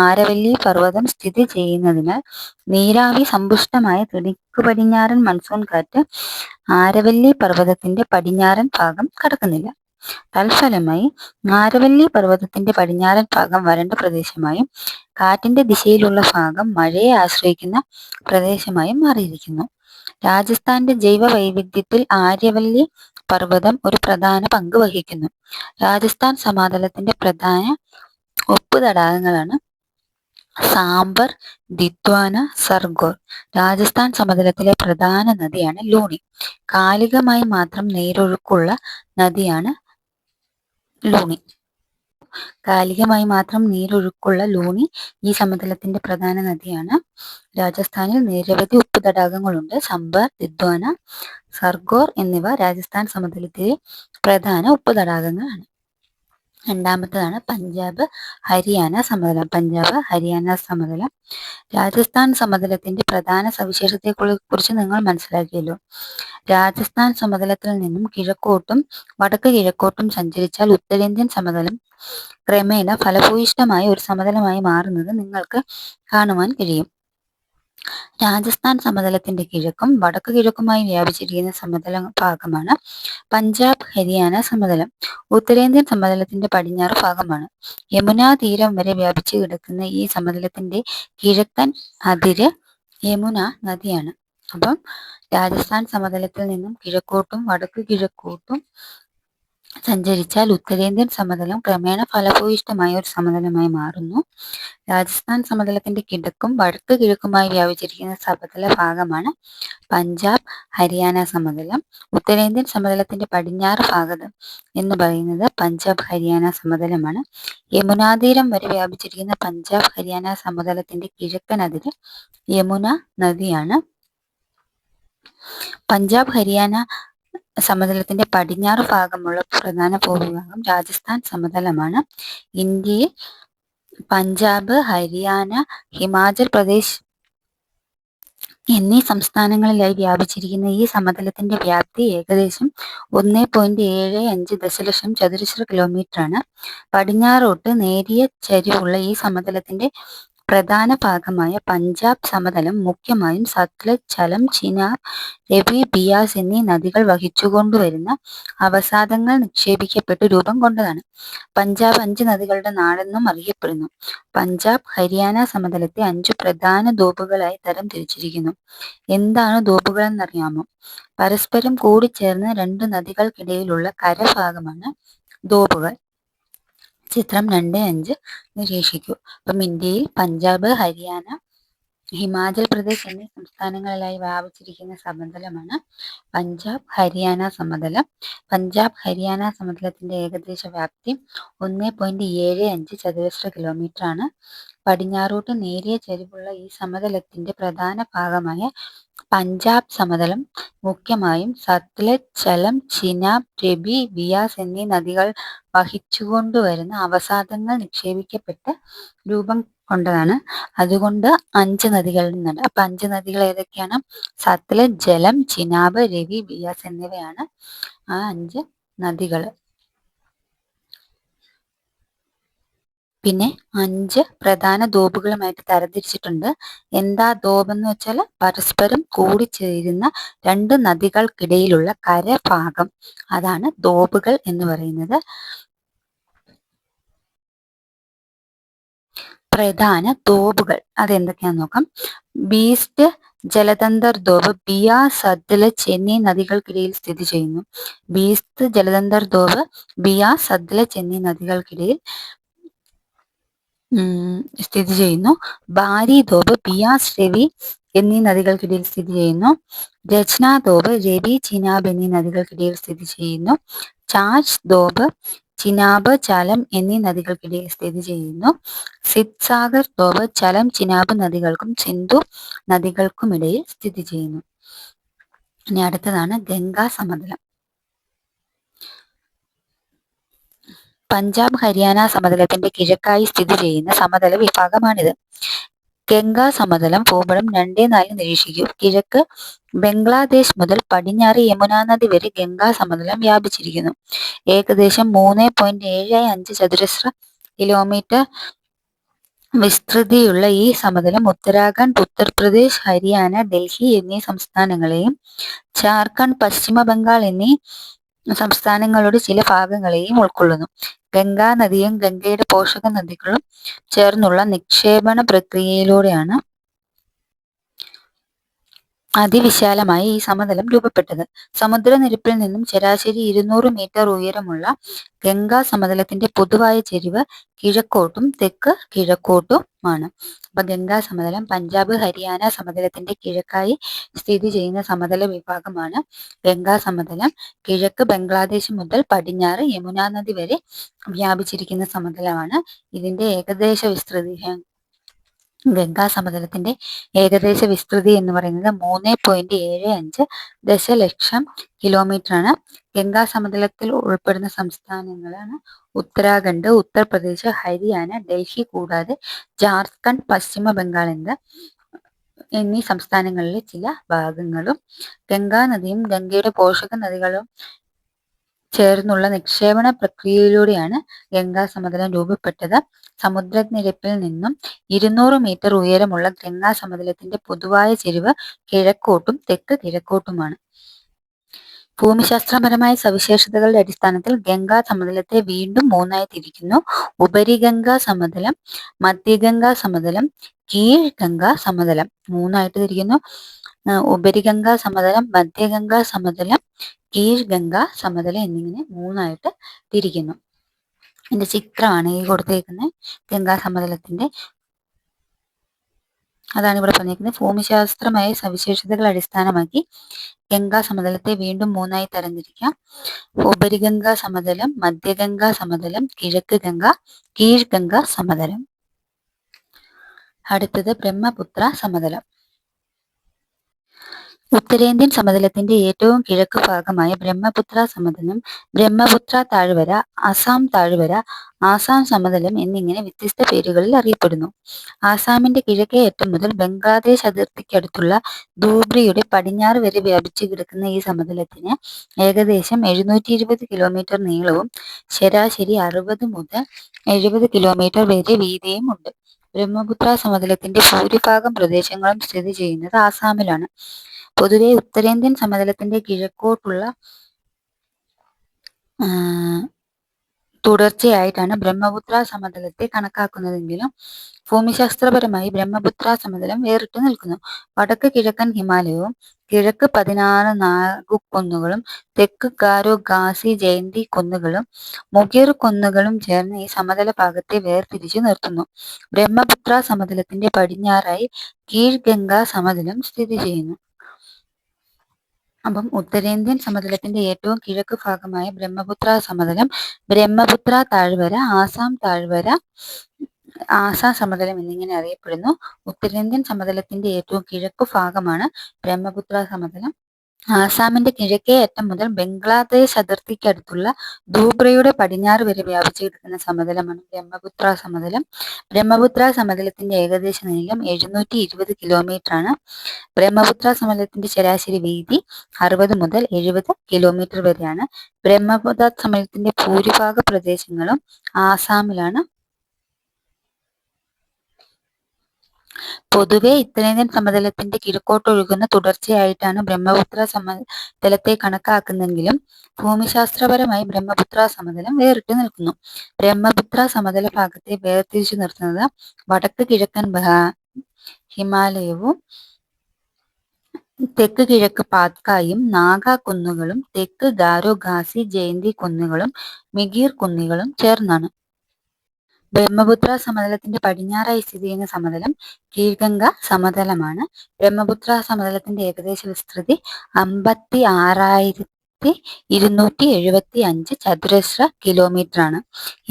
S1: ആരവല്ലി പർവ്വതം സ്ഥിതി ചെയ്യുന്നതിനാൽ നീരാവി സമ്പുഷ്ടമായ തെക്ക് പടിഞ്ഞാറൻ മൺസൂൺ കാറ്റ് ആരവല്ലി പർവ്വതത്തിന്റെ പടിഞ്ഞാറൻ ഭാഗം കടക്കുന്നില്ല. തൽഫലമായി ആരവല്ലി പർവ്വതത്തിന്റെ പടിഞ്ഞാറൻ ഭാഗം വരണ്ട പ്രദേശമായും കാറ്റിന്റെ ദിശയിലുള്ള ഭാഗം മഴയെ ആശ്രയിക്കുന്ന പ്രദേശമായും മാറിയിരിക്കുന്നു. രാജസ്ഥാന്റെ ജൈവ വൈവിധ്യത്തിൽ ആരവല്ലി പർവ്വതം ഒരു പ്രധാന പങ്ക് വഹിക്കുന്നു. രാജസ്ഥാൻ സമതലത്തിന്റെ പ്രധാന ഉപ്പ് തടാകങ്ങളാണ് സാംബർ, ദിദ്വാന, സർഗോർ. രാജസ്ഥാൻ സമതലത്തിലെ പ്രധാന നദിയാണ് ലൂണി. കാലികമായി മാത്രം നീരൊഴുക്കുള്ള നദിയാണ് ലൂണി. ലൂണി ഈ സമതലത്തിന്റെ പ്രധാന നദിയാണ്. രാജസ്ഥാനിൽ നിരവധി ഉപ്പ് തടാകങ്ങളുണ്ട്. സംബർ, ദിദ്വാന, സർഗോർ എന്നിവ രാജസ്ഥാൻ സമതലത്തിലെ പ്രധാന ഉപ്പ് തടാകങ്ങളാണ്. രണ്ടാമത്തേതാണ് പഞ്ചാബ് ഹരിയാന സമതലം. രാജസ്ഥാൻ സമതലത്തിന്റെ പ്രധാന സവിശേഷതയെക്കുറിച്ച് നിങ്ങൾ മനസ്സിലാക്കിയല്ലോ. രാജസ്ഥാൻ സമതലത്തിൽ നിന്നും കിഴക്കോട്ടും വടക്ക് കിഴക്കോട്ടും സഞ്ചരിച്ചാൽ ഉത്തരേന്ത്യൻ സമതലം ക്രമേണ ഫലഭൂയിഷ്ഠമായ ഒരു സമതലമായി മാറുന്നത് നിങ്ങൾക്ക് കാണുവാൻ കഴിയും. രാജസ്ഥാൻ സമതലത്തിന്റെ കിഴക്കും വടക്ക് കിഴക്കുമായി വ്യാപിച്ചിരിക്കുന്ന സമതല ഭാഗമാണ് പഞ്ചാബ് ഹരിയാന സമതലം. ഉത്തരേന്ത്യൻ സമതലത്തിന്റെ പടിഞ്ഞാറ് ഭാഗമാണ്. യമുനാ തീരം വരെ വ്യാപിച്ചു കിടക്കുന്ന ഈ സമതലത്തിന്റെ കിഴക്കൻ അതിര് യമുന നദിയാണ്. അപ്പം രാജസ്ഥാൻ സമതലത്തിൽ നിന്നും കിഴക്കോട്ടും വടക്ക് കിഴക്കോട്ടും സഞ്ചരിച്ചാൽ ഉത്തരേന്ത്യൻ സമതലം ക്രമേണ ഫലഭൂയിഷ്ഠമായ ഒരു സമതലമായി മാറുന്നു. രാജസ്ഥാൻ സമതലത്തിന്റെ കിഴക്കും വടക്ക് കിഴക്കുമായി വ്യാപിച്ചിരിക്കുന്ന സമതല ഭാഗമാണ് പഞ്ചാബ് ഹരിയാന സമതലം. ഉത്തരേന്ത്യൻ സമതലത്തിന്റെ പടിഞ്ഞാറ് ഭാഗം എന്ന് പറയുന്നത് പഞ്ചാബ് ഹരിയാന സമതലമാണ്. യമുനാതീരം വരെ വ്യാപിച്ചിരിക്കുന്ന പഞ്ചാബ് ഹരിയാന സമതലത്തിന്റെ കിഴക്കൻ അതിര് യമുന നദിയാണ്. പഞ്ചാബ് ഹരിയാന സമതലത്തിന്റെ പടിഞ്ഞാറ് ഭാഗമുള്ള പ്രധാന ഭൂവിഭാഗം രാജസ്ഥാൻ സമതലമാണ്. ഇന്ത്യയിൽ പഞ്ചാബ്, ഹരിയാന, ഹിമാചൽ പ്രദേശ് എന്നീ സംസ്ഥാനങ്ങളിലായി വ്യാപിച്ചിരിക്കുന്ന ഈ സമതലത്തിന്റെ വ്യാപ്തി ഏകദേശം 1.75 ദശലക്ഷം ചതുരശ്ര കിലോമീറ്ററാണ്. പടിഞ്ഞാറോട്ട് നേരിയ ചരിവുള്ള ഈ സമതലത്തിന്റെ പ്രധാന ഭാഗമായ പഞ്ചാബ് സമതലം മുഖ്യമായും സത്ലജ്, ഝലം, ചിനാബ്, രവി, ബിയാസ് എന്നീ നദികൾ വഹിച്ചുകൊണ്ടുവരുന്ന അവസാദങ്ങൾ നിക്ഷേപിക്കപ്പെട്ട് രൂപം കൊണ്ടതാണ്. പഞ്ചാബ് 5 നദികളുടെ നാടെന്നും അറിയപ്പെടുന്നു. പഞ്ചാബ് ഹരിയാന സമതലത്തെ 5 പ്രധാന ദ്വീപുകളായി തരം തിരിച്ചിരിക്കുന്നു. എന്താണ് ദ്വീപുകളെന്നറിയാമോ? പരസ്പരം കൂടിച്ചേർന്ന് 2 നദികൾക്കിടയിലുള്ള കരഭാഗമാണ് ദ്വീപുകൾ. ചിത്രം 2.5 നിരീക്ഷിക്കൂ. അപ്പം ഇന്ത്യയിൽ പഞ്ചാബ്, ഹരിയാന, ഹിമാചൽ പ്രദേശ് എന്നീ സംസ്ഥാനങ്ങളിലായി വ്യാപിച്ചിരിക്കുന്ന സമതലമാണ് പഞ്ചാബ് ഹരിയാന സമതലം. പഞ്ചാബ് ഹരിയാന സമതലത്തിന്റെ ഏകദേശ വ്യാപ്തി 1.75 ചതുരശ്ര കിലോമീറ്റർ ആണ്. പടിഞ്ഞാറോട്ട് നേരിയ ചരിവുള്ള ഈ സമതലത്തിന്റെ പ്രധാന ഭാഗമായ പഞ്ചാബ് സമതലം മുഖ്യമായും സത്ലജ്, ഝലം, ചിനാബ്, രവി, ബിയാസ് എന്നീ നദികൾ വഹിച്ചുകൊണ്ടുവരുന്ന അവസാദങ്ങൾ നിക്ഷേപിക്കപ്പെട്ട് രൂപം കൊണ്ടതാണ്. അതുകൊണ്ട് 5 നദികൾ എന്നുണ്ട്. അപ്പൊ 5 നദികൾ ഏതൊക്കെയാണ്? സത്ലജ്, ഝലം, ചിനാബ്, രവി, ബിയാസ് എന്നിവയാണ് ആ 5 നദികൾ. പിന്നെ 5 പ്രധാന ദ്വീപുകളുമായിട്ട് തരംതിരിച്ചിട്ടുണ്ട്. എന്താ ദ്വീപ് എന്ന് വെച്ചാൽ പരസ്പരം കൂടിച്ചേരുന്ന 2 നദികൾക്കിടയിലുള്ള കരഭാഗം, അതാണ് ദ്വീപുകൾ എന്ന് പറയുന്നത്. പ്രധാന ദ്വീപുകൾ അതെന്തൊക്കെയാന്ന് നോക്കാം. ബീസ്റ്റ് ജലതന്തർ ദ്വീപ് ബിയാസ്, സത്ലജ് എന്നീ നദികൾക്കിടയിൽ സ്ഥിതി ചെയ്യുന്നു. ബീസ്റ്റ് ജലതന്തർ ദ്വീപ് ബിയാസ്, സത്ലജ് എന്നീ നദികൾക്കിടയിൽ സ്ഥിതി ചെയ്യുന്നു. ബാരി ദ്വീപ് ബിയാസ്, രവി എന്നീ നദികൾക്കിടയിൽ സ്ഥിതി ചെയ്യുന്നു. രചന ദ്വീപ് രവി, ചിനാബ് എന്നീ നദികൾക്കിടയിൽ സ്ഥിതി ചെയ്യുന്നു. ചാച്ച് ദ്വീപ് ചിനാബ്, ഝലം എന്നീ നദികൾക്കിടയിൽ സ്ഥിതി ചെയ്യുന്നു. സിദ്സാഗർ ദ്വീപ് ഝലം, ചിനാബ് നദികൾക്കും സിന്ധു നദികൾക്കുമിടയിൽ സ്ഥിതി ചെയ്യുന്നു. ഇനി അടുത്തതാണ് ഗംഗാ സമതലം. പഞ്ചാബ് ഹരിയാന സമതലത്തിന്റെ കിഴക്കായി സ്ഥിതി ചെയ്യുന്ന സമതല വിഭാഗമാണിത്. ഗംഗാ സമതലം ഭൂപടം 2.4 നിരീക്ഷിക്കൂ. കിഴക്ക് ബംഗ്ലാദേശ് മുതൽ പടിഞ്ഞാറ് യമുനാ നദി വരെ ഗംഗാ സമതലം വ്യാപിച്ചിരിക്കുന്നു. ഏകദേശം 3.75 ചതുരശ്ര കിലോമീറ്റർ വിസ്തൃതിയുള്ള ഈ സമതലം ഉത്തരാഖണ്ഡ്, ഉത്തർപ്രദേശ്, ഹരിയാന, ഡൽഹി എന്നീ സംസ്ഥാനങ്ങളെയും ജാർഖണ്ഡ്, പശ്ചിമ ബംഗാൾ എന്നീ സംസ്ഥാനങ്ങളുടെ ചില ഭാഗങ്ങളെയും ഉൾക്കൊള്ളുന്നു. ഗംഗാ നദിയും ഗംഗയുടെ പോഷക നദികളും ചേർന്നുള്ള നിക്ഷേപണ പ്രക്രിയയിലൂടെയാണ് അതിവിശാലമായി ഈ സമതലം രൂപപ്പെട്ടത്. സമുദ്രനിരപ്പിൽ നിന്നും ശരാശരി 200 മീറ്റർ ഉയരമുള്ള ഗംഗാ സമതലത്തിന്റെ പൊതുവായ ചെരിവ് കിഴക്കോട്ടും തെക്ക് കിഴക്കോട്ടുമാണ്. അപ്പൊ ഗംഗാ സമതലം പഞ്ചാബ് ഹരിയാന സമതലത്തിന്റെ കിഴക്കായി സ്ഥിതി ചെയ്യുന്ന സമതല വിഭാഗമാണ് ഗംഗാ സമതലം. കിഴക്ക് ബംഗ്ലാദേശ് മുതൽ പടിഞ്ഞാറ് യമുനാ നദി വരെ വ്യാപിച്ചിരിക്കുന്ന സമതലമാണ്. ഇതിന്റെ ഏകദേശ വിസ്തൃതി ഗംഗാ സമതലത്തിന്റെ ഏകദേശ വിസ്തൃതി എന്ന് പറയുന്നത് 3.75 ദശലക്ഷം കിലോമീറ്റർ ആണ്. ഗംഗാ സമതലത്തിൽ ഉൾപ്പെടുന്ന സംസ്ഥാനങ്ങളാണ് ഉത്തരാഖണ്ഡ്, ഉത്തർപ്രദേശ്, ഹരിയാന, ഡൽഹി കൂടാതെ ജാർഖണ്ഡ്, പശ്ചിമ ബംഗാൾ എന്നീ സംസ്ഥാനങ്ങളിലെ ചില ഭാഗങ്ങളും. ഗംഗാ നദിയും ഗംഗയുടെ പോഷക നദികളും ചേർന്നുള്ള നിക്ഷേപണ പ്രക്രിയയിലൂടെയാണ് ഗംഗാ സമതലം രൂപപ്പെട്ടത്. സമുദ്രനിരപ്പിൽ നിന്നും 200 മീറ്റർ ഉയരമുള്ള ഗംഗാ സമതലത്തിന്റെ പൊതുവായ ചെരിവ് കിഴക്കോട്ടും തെക്ക് കിഴക്കോട്ടുമാണ്. ഭൂമിശാസ്ത്രപരമായ സവിശേഷതകളുടെ അടിസ്ഥാനത്തിൽ ഗംഗാ സമതലത്തെ വീണ്ടും 3ആയി തിരിക്കുന്നു. ഉപരിഗംഗാ സമതലം, മധ്യഗംഗാ സമതലം, കീഴ് ഗംഗാ സമതലം 3ആയിട്ട് തിരിക്കുന്നു. ഉപരിഗംഗാ സമതലം, മധ്യഗംഗാ സമതലം, കീഴ് ഗംഗാ സമതലം എന്നിങ്ങനെ 3ആയിട്ട് തിരിക്കുന്നു. ഇതിന്റെ ചിത്രമാണ് ഈ കൊടുത്തേക്കുന്നത്. ഗംഗാ സമതലത്തിന്റെ അതാണ് ഇവിടെ പറഞ്ഞിരിക്കുന്നത്. ഭൂമിശാസ്ത്രമായ സവിശേഷതകൾ അടിസ്ഥാനമാക്കി ഗംഗാ സമതലത്തെ വീണ്ടും 3ആയി തരംതിരിക്കാം. ഉപരിഗംഗാ സമതലം, മധ്യഗംഗാ സമതലം, കിഴക്ക് ഗംഗ, കീഴ് ഗംഗാ സമതലം. അടുത്തത് ബ്രഹ്മപുത്ര സമതലം. ഉത്തരേന്ത്യൻ സമതലത്തിന്റെ ഏറ്റവും കിഴക്ക് ഭാഗമായ ബ്രഹ്മപുത്ര സമതലം, ബ്രഹ്മപുത്ര താഴ്വര, അസാം താഴ്വര, ആസാം സമതലം എന്നിങ്ങനെ വ്യത്യസ്ത പേരുകളിൽ അറിയപ്പെടുന്നു. ആസാമിന്റെ കിഴക്കേ അറ്റം മുതൽ ബംഗ്ലാദേശ് അതിർത്തിക്കടുത്തുള്ള ധൂബ്രിയുടെ പടിഞ്ഞാറ് വരെ വ്യാപിച്ചു കിടക്കുന്ന ഈ സമതലത്തിന് ഏകദേശം 720 കിലോമീറ്റർ നീളവും ശരാശരി 60 മുതൽ 70 കിലോമീറ്റർ വരെ വീതിയും ഉണ്ട്. ബ്രഹ്മപുത്ര സമതലത്തിന്റെ ഭൂരിഭാഗം പ്രദേശങ്ങളും സ്ഥിതി ചെയ്യുന്നത് ആസാമിലാണ്. പൊതുവെ ഉത്തരേന്ത്യൻ സമതലത്തിന്റെ കിഴക്കോട്ടുള്ള തുടർച്ചയായിട്ടാണ് ബ്രഹ്മപുത്ര സമതലത്തെ കണക്കാക്കുന്നതെങ്കിലും ഭൂമിശാസ്ത്രപരമായി ബ്രഹ്മപുത്ര സമതലം വേറിട്ടു നിൽക്കുന്നു. വടക്ക് കിഴക്കൻ ഹിമാലയവും കിഴക്ക് 16 നാഗുകുന്നുകളും തെക്ക് ഗാരോ, ഖാസി, ജയന്തി കുന്നുകളും മുഗിർ കുന്നുകളും ചേർന്ന് ഈ സമതല ഭാഗത്തെ വേർതിരിച്ചു നിർത്തുന്നു. ബ്രഹ്മപുത്ര സമതലത്തിന്റെ പടിഞ്ഞാറായി കീഴ്ഗംഗാ സമതലം സ്ഥിതി ചെയ്യുന്നു. അപ്പം ഉത്തരേന്ത്യൻ സമതലത്തിന്റെ ഏറ്റവും കിഴക്ക് ഭാഗമായ ബ്രഹ്മപുത്ര സമതലം, ബ്രഹ്മപുത്ര താഴ്വര, ആസാം സമതലം എന്നിങ്ങനെ അറിയപ്പെടുന്നു. ഉത്തരേന്ത്യൻ സമതലത്തിന്റെ ഏറ്റവും കിഴക്ക് ഭാഗമാണ് ബ്രഹ്മപുത്ര സമതലം. ആസാമിന്റെ കിഴക്കേ അറ്റം മുതൽ ബംഗ്ലാദേശ് അതിർത്തിക്കടുത്തുള്ള ധൂബ്രയുടെ പടിഞ്ഞാറ് വരെ വ്യാപിച്ചു കിടക്കുന്ന സമതലമാണ് ബ്രഹ്മപുത്ര സമതലം. ബ്രഹ്മപുത്ര സമതലത്തിന്റെ ഏകദേശ നീളം 720 കിലോമീറ്ററാണ്. ബ്രഹ്മപുത്ര സമതലത്തിന്റെ ശരാശരി വീതി 60 മുതൽ 70 കിലോമീറ്റർ വരെയാണ്. ബ്രഹ്മപുത്ര സമതലത്തിന്റെ ഭൂരിഭാഗ പ്രദേശങ്ങളും ആസാമിലാണ്. പൊതുവെ ഉത്തരേന്ത്യൻ സമതലത്തിന്റെ കിഴക്കോട്ടൊഴുകുന്ന തുടർച്ചയായിട്ടാണ് ബ്രഹ്മപുത്ര സമതലത്തെ കണക്കാക്കുന്നെങ്കിലും ഭൂമിശാസ്ത്രപരമായി ബ്രഹ്മപുത്ര സമതലം വേറിട്ടു നിൽക്കുന്നു. ബ്രഹ്മപുത്ര സമതല ഭാഗത്തെ വേർതിരിച്ചു നിർത്തുന്നത് വടക്ക് കിഴക്കൻ ഹിമാലയവും തെക്ക് കിഴക്ക് പാത്കായും നാഗ കുന്നുകളും തെക്ക് ഗാരോ, ഖാസി, ജയന്തി കുന്നുകളും മിഗിർ കുന്നുകളും ചേർന്നാണ്. ബ്രഹ്മപുത്ര സമതലത്തിന്റെ പടിഞ്ഞാറായി സ്ഥിതി ചെയ്യുന്ന സമതലം കീഴ്ഗംഗ സമതലമാണ്. ബ്രഹ്മപുത്ര സമതലത്തിന്റെ ഏകദേശ വിസ്തൃതി 56,275 ചതുരശ്ര കിലോമീറ്റർ ആണ്.